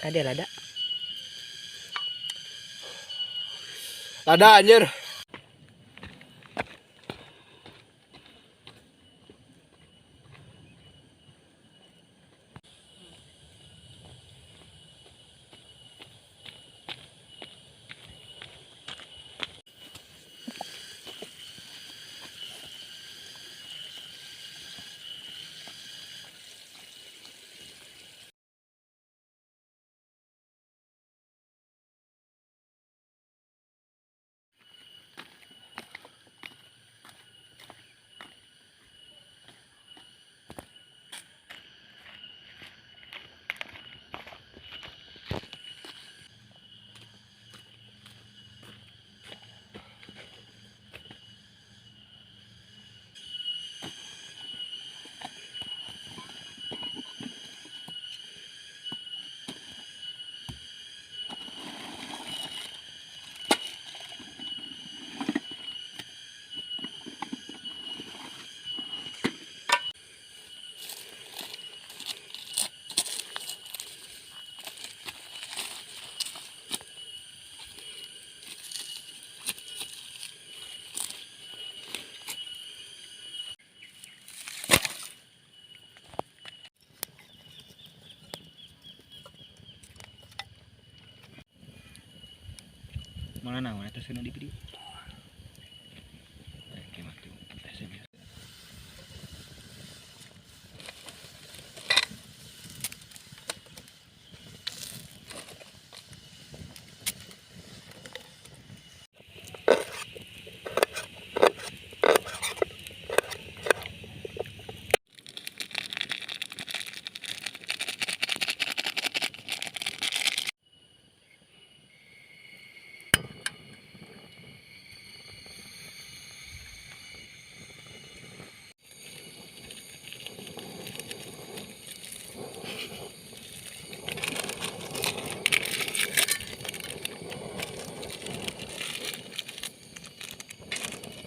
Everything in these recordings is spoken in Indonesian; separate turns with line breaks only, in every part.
Lada.
Lada anjir.
Mana nama itu sudah diberi.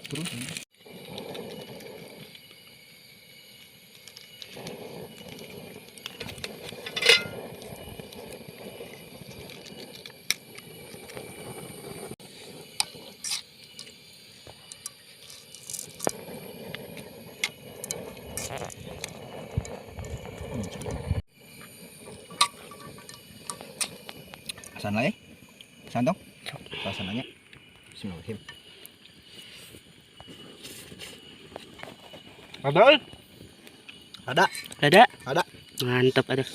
Terus sana santong pasangannya Bismillahirrahmanirrahim.
Lada. Mantap ada.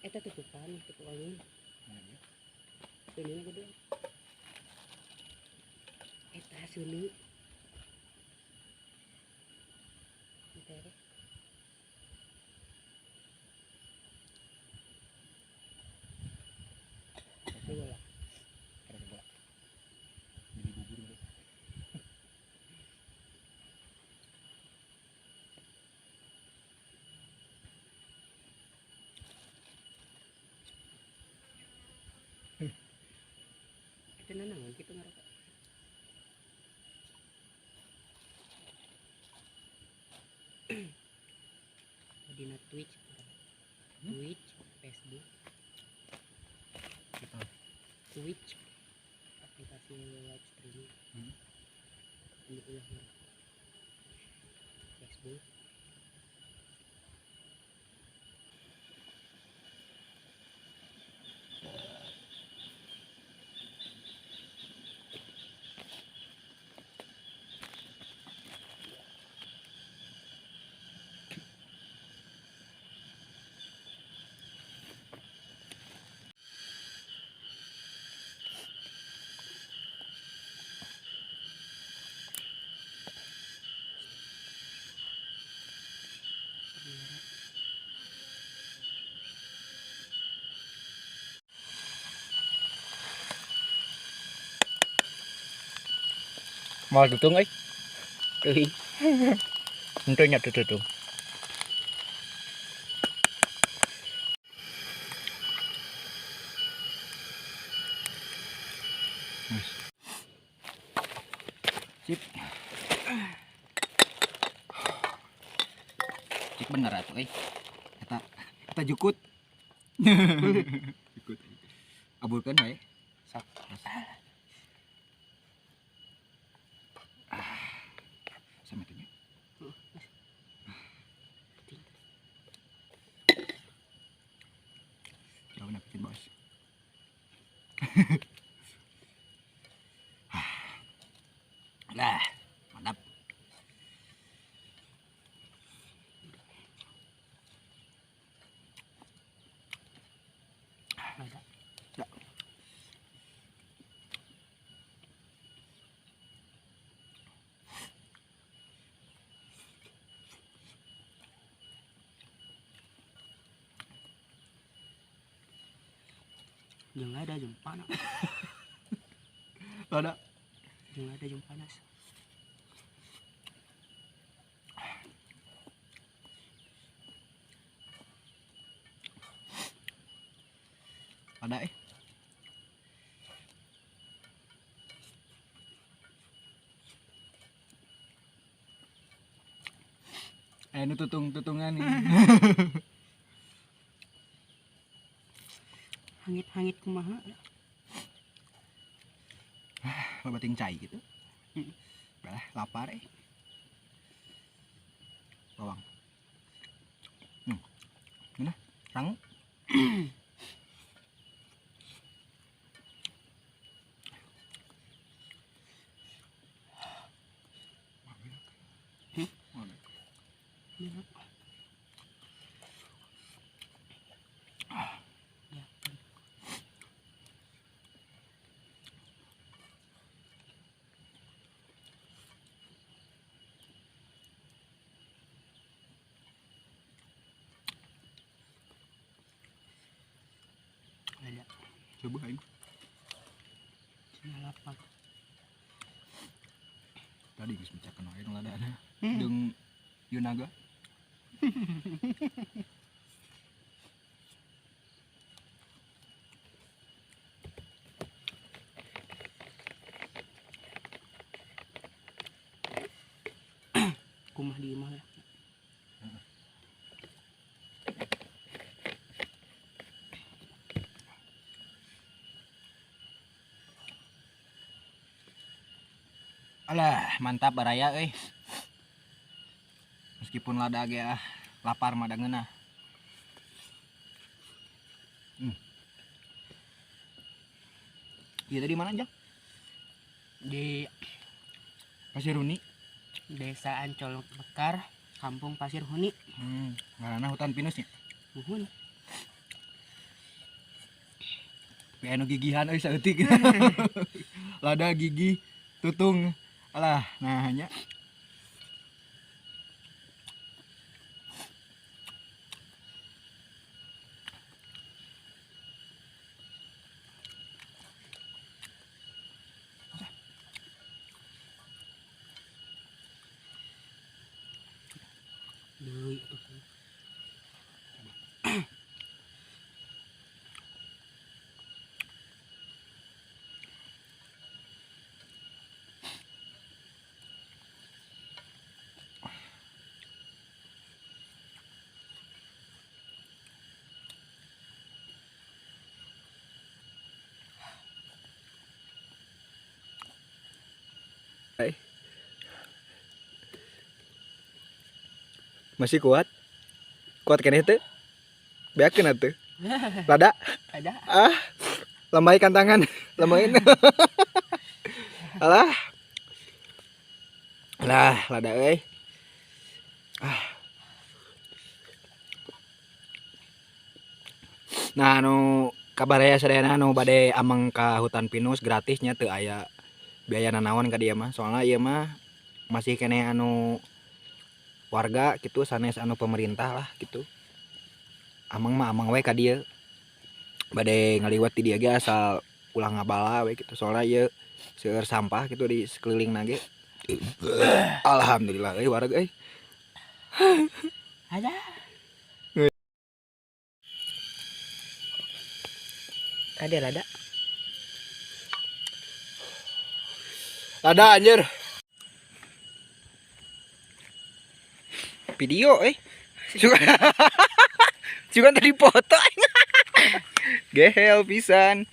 Eta tutupan, tutup angin. Sini gede. Eta sini. Eta. Bola.
Jadi bubur.
Eta nanaon kitu ngarokok. Dina Twitch, Facebook, Twitch, aplikasi live streaming. Ini ulah Facebook.
Mau tutung euy.
Teuing.
Henteu nya teu tutung. Sip. Cik bener atuh euy. Eta jukut. Jukut. Abulkeun wae.
Sok.
Sama teh. Jauh nak bikin bos. Lah, mantap.
Ada.
Ya.
Jeung ada jeung panas.
Ada.
Jeung ada jeung panas.
Ada nu tutung-tutungan nih.
Hangit-hangit kumaha.
Babating cai gitu. Balah lapar bawang. Mana? Rangu.
Enak. Ya. Ada.
Coba aing.
Cina lapar.
Tadi geus mecakeun wae nu ladana. Jeung Yunaga.
Kumah di imah ya.
Alah, mantap baraya euy. Meskipun lada ge lapar mah dangeunah. Iya tadi mana, Jang?
Di
Pasir Huni.
Desa Ancol Mekar, Kampung Pasir Huni.
Ngaranna hutan pinusnya.
Nuhun.
Tapi anu gigihan euy saeutik. Lada gigi tutung. Alah, nah nya.
Deui atuh.
Masih kuat? Kuat keneh teu? Beakeun atuh. Lada?
Ada.
Ah, lambaikan tangan, lambain. Alah. Lah, lada euy. Nah, anu kabaraya sadayana anu bade ameng ka hutan pinus gratisnya teu aya biaya nanaon ka dieu mah. Soalna ieu mah masih keneh anu warga gitu sanes anu pemerintah lah gitu. Ameng mah ameng we ka dieu. Bade ngaliwat di dieu ge asal ulah ngabala we gitu. Soalna ieu seueur sampah gitu di sekeliling ge. Alhamdulillah warga
Ada. Ada.
Ada anjir. Video juga tadi foto. Gehel pisan.